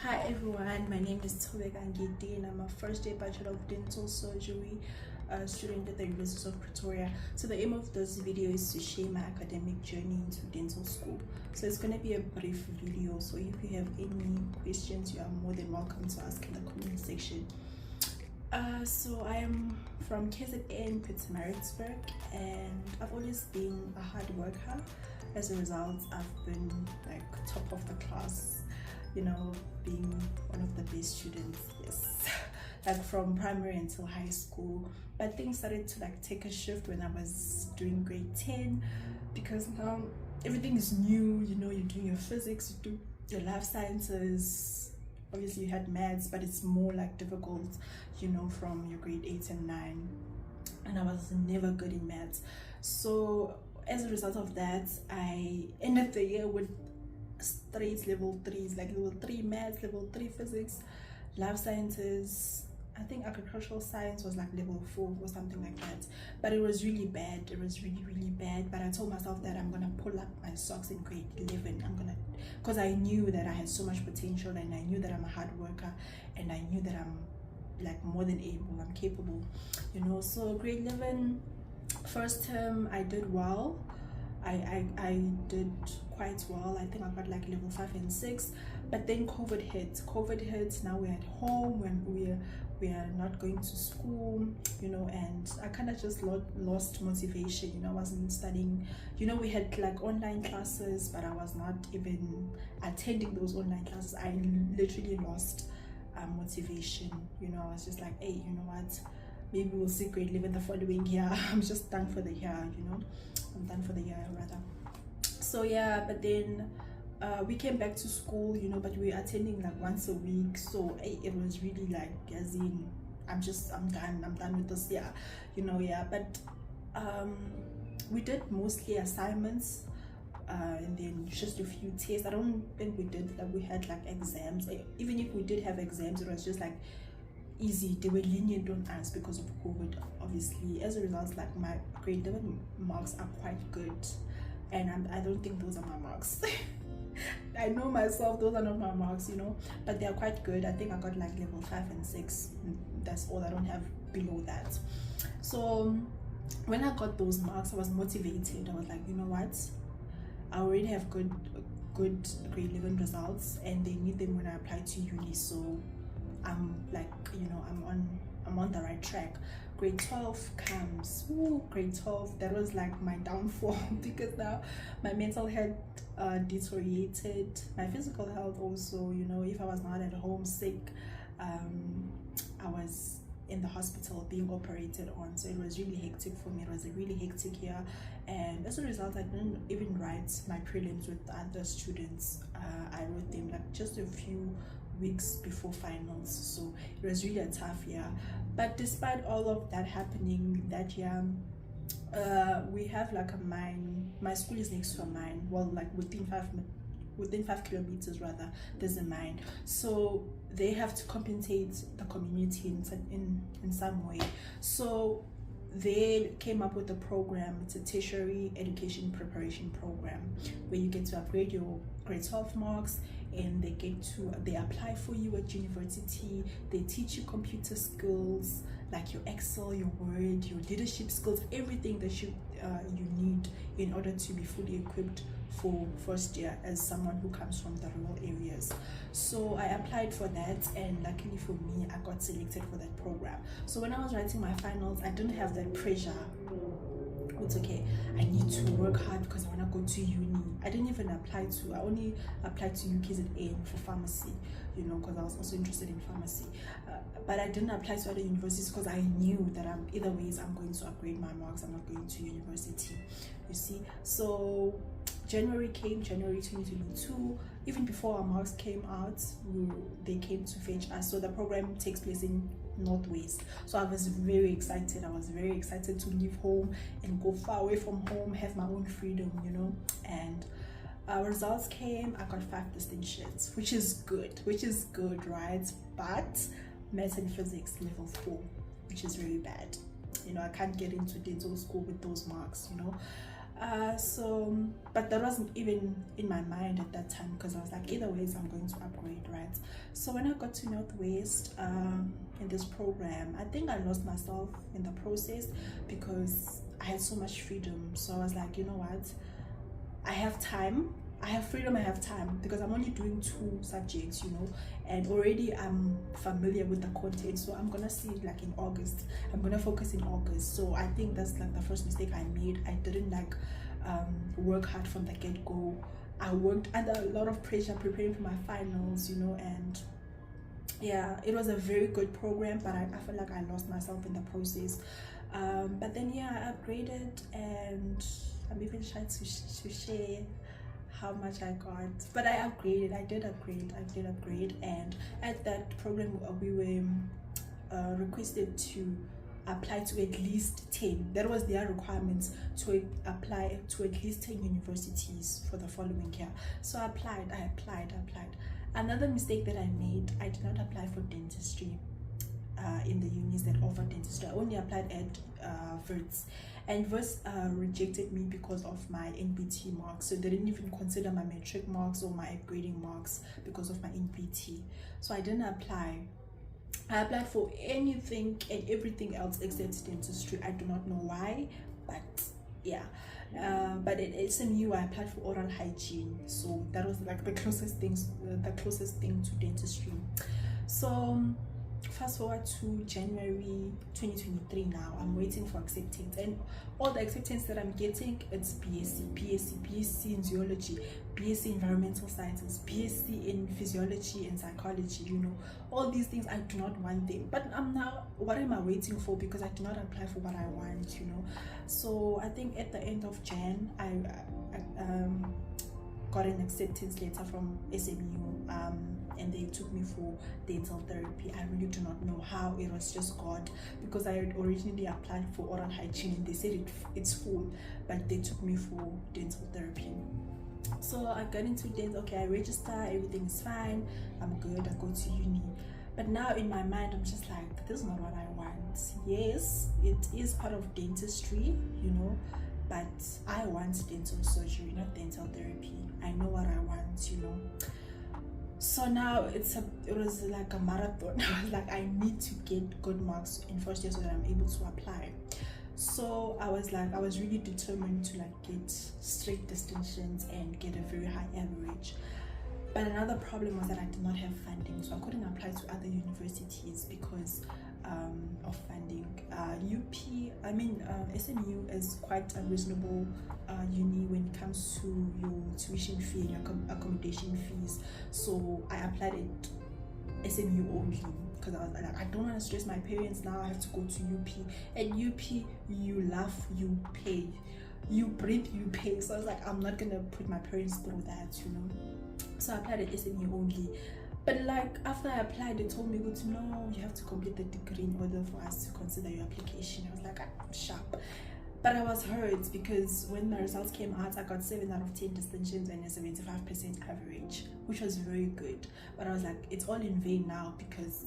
Hi everyone, my name is Thobeka and I'm a first year Bachelor of Dental Surgery student at the University of Pretoria. So the aim of this video is to share my academic journey into dental school. So it's going to be a brief video, so if you have any questions you are more than welcome to ask in the comment section. So I am from KZN, Pretoria, and I've always been a hard worker. As a result, I've been like top of the class, you know, being one of the best students, yes. Like from primary until high school. But things started to like take a shift when I was doing grade 10, because now everything is new, you know, you're doing your physics, you do your life sciences, obviously you had maths, but it's more like difficult, you know, from your grade 8 and 9, and I was never good in maths. So as a result of that, I ended the year with straight level 3s, like level 3 maths, level 3 physics, life sciences. I think agricultural science was like level 4 or something like that, but it was really bad. It was really bad. But I told myself that I'm gonna pull up my socks in grade 11. Because I knew that I had so much potential, and I knew that I'm a hard worker, and I knew that I'm like more than able, I'm capable, you know. So grade 11 first term I did well. I did quite well. I think I got like level 5 and 6, but then COVID hit. Now we're at home, when we are not going to school, you know, and I kind of just lost motivation, you know. I wasn't studying, you know. We had like online classes, but I was not even attending those online classes. I literally lost motivation, you know. I was just like, hey, you know what, maybe we'll see grade 11 the following year. I'm just done for the year, you know. I'm done for the year rather. So yeah, but then we came back to school, you know, but we were attending like once a week. So it was really like, as in, I'm done with this year, you know. Yeah, but we did mostly assignments, and then just a few tests. I don't think we did like, we had like exams. Even if we did have exams, it was just like easy. They were lenient on us because of COVID, obviously. As a result, like my grade 11 marks are quite good, and I don't think those are my marks. I know myself, those are not my marks, you know, but they are quite good. I think I got like level 5 and 6. That's all. I don't have below that. So when I got those marks, I was motivated. I was like, you know what, I already have good grade 11 results, and they need them when I apply to uni. So I'm like, you know, I'm on the right track. Grade 12 comes. Ooh, grade 12, that was like my downfall because now my mental health deteriorated, my physical health also, you know. If I was not at home sick, I was in the hospital being operated on. So it was really hectic for me. It was a really hectic year, and as a result I didn't even write my prelims with other students. I wrote them like just a few weeks before finals. So it was really a tough year. But despite all of that happening that year, we have like a mine. My school is next to a mine. Well, like within 5 kilometers rather, there's a mine. So they have to compensate the community in some way. So they came up with a program. It's a tertiary education preparation program where you get to upgrade your grade 12 marks, and they apply for you at university. They teach you computer skills like your Excel, your Word, your leadership skills, everything that you need in order to be fully equipped for first year as someone who comes from the rural areas. So I applied for that, and luckily for me, I got selected for that program. So when I was writing my finals, I didn't have that pressure. It's okay, I need to work hard because I want to go to uni. I didn't even apply to, I only applied to UKZN for pharmacy, you know, because I was also interested in pharmacy. But I didn't apply to other universities because I knew that either ways I'm going to upgrade my marks. I'm not going to university, you see. So January came, January 2022. Even before our marks came out, they came to fetch us. So the program takes place in Northwest. So I was very excited. I was very excited to leave home and go far away from home, have my own freedom, you know. And our results came. I got 5 distinctions, which is good, right? But maths and physics level 4, which is very bad. You know, I can't get into dental school with those marks, you know. But that wasn't even in my mind at that time, because I was like, either ways I'm going to upgrade, right? So when I got to Northwest in this program, I think I lost myself in the process because I had so much freedom. So I was like, you know what, I have time, I have freedom, I have time, because I'm only doing 2 subjects, you know, and already I'm familiar with the content. So I'm gonna see it like in August, I'm gonna focus in August. So I think that's like the first mistake I made. I didn't like work hard from the get-go. I worked under a lot of pressure preparing for my finals, you know, and yeah, it was a very good program, but I feel like I lost myself in the process. But then yeah, I upgraded, and I'm even shy to share how much I got, but I did upgrade. And at that program we were requested to apply to at least 10. That was their requirements, to apply to at least 10 universities for the following year. So I applied. Another mistake that I made, I did not apply for dentistry in the unis that offer dentistry. I only applied at Wits, and Wits rejected me because of my NBT marks. So they didn't even consider my matric marks or my grading marks because of my NBT. So I didn't apply. I applied for anything and everything else except dentistry. I do not know why, but yeah. But at SMU I applied for oral hygiene, so that was like the closest thing to dentistry. So fast forward to January 2023. Now I'm waiting for acceptance, and all the acceptance that I'm getting, it's BSc in zoology, BSc environmental sciences, BSc in physiology and psychology, you know, all these things. I do not want them, but what am I waiting for? Because I do not apply for what I want, you know. So I think at the end of Jan I got an acceptance letter from SMU, and they took me for dental therapy. I really do not know how. It was just God, because I had originally applied for oral hygiene and they said it's full, but they took me for dental therapy. So I got into dental. Okay, I register, everything is fine, I'm good, I go to uni. But now in my mind I'm just like, this is not what I want. Yes, it is part of dentistry, you know, but I want dental surgery, not dental therapy. I know what I want, you know. So now it was like a marathon. I was like, I need to get good marks in first year so that I'm able to apply. So I was really determined to like get straight distinctions and get a very high average. But another problem was that I did not have funding, so I couldn't apply to other universities because of funding. SMU is quite a reasonable uni when it comes to your tuition fee and your accommodation fees. So I applied at SMU only because I was like, I don't want to stress my parents now. I have to go to UP. At UP, you laugh, you pay, you breathe, you pay. So I was like, I'm not gonna put my parents through that, you know. So I applied at SMU only. But like after I applied, they told me, no, you have to complete the degree in order for us to consider your application. I was like, I'm sharp. But I was hurt because when my results came out, I got 7 out of 10 distinctions and a 75% average, which was very good. But I was like, it's all in vain now because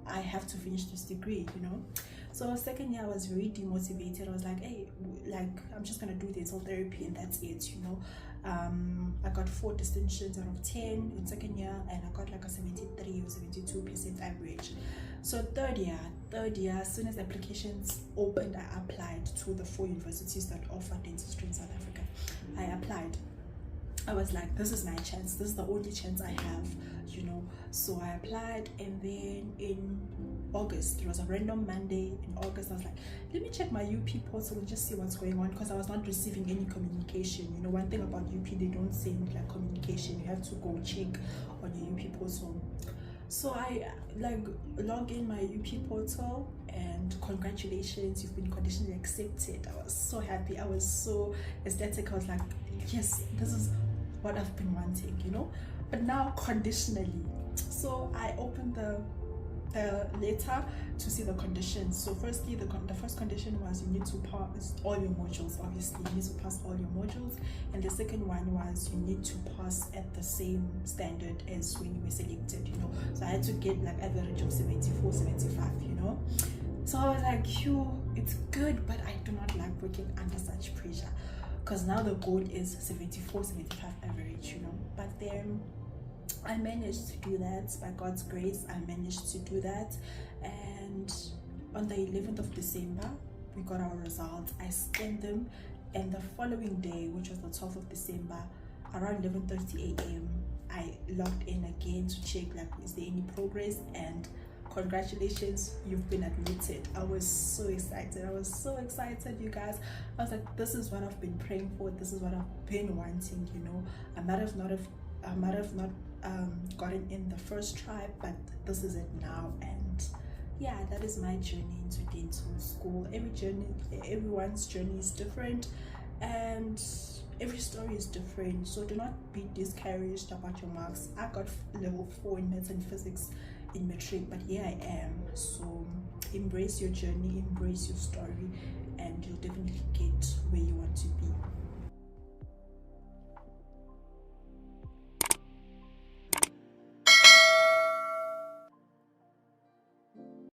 I have to finish this degree, you know. So second year I was very demotivated. I was like, hey, like I'm just gonna do dental therapy and that's it, you know. I got 4 distinctions out of 10 in second year, and I got like a 73 or 72% average. So third year, as soon as applications opened, I applied to the 4 universities that offer dentistry in South Africa. I applied. I was like, this is my chance, this is the only chance I have, you know. So I applied, and then in August, it was a random Monday in August, I was like, let me check my UP portal and just see what's going on, because I was not receiving any communication. You know, one thing about UP, they don't send like communication. You have to go check on your UP portal. So I like log in my UP portal, and congratulations, you've been conditionally accepted. I was so happy, I was so ecstatic. I was like, yes, this is what I've been wanting, you know. But now conditionally. So I opened the letter to see the conditions. So firstly, the first condition was you need to pass all your modules. Obviously you need to pass all your modules, and the second one was you need to pass at the same standard as when you were selected, you know. So I had to get like average of 74, 75, you know. So I was like, it's good, but I do not like working under such pressure, because now the goal is 74, 75 average, you know. But then I managed to do that. By God's grace, I managed to do that. And on the 11th of December, we got our results. I scanned them, and the following day, which was the 12th of December, around 11:30 a.m., I logged in again to check, like, is there any progress? And congratulations, you've been admitted. I was so excited. You guys. I was like, this is what I've been praying for. This is what I've been wanting, you know. I might have not gotten in the first try, but this is it now. And yeah, that is my journey into dental school. Everyone's journey is different, and every story is different. So do not be discouraged about your marks. I got level 4 in maths and physics in matric, but here I am. So embrace your journey, embrace your story, and you'll definitely get where you want to be.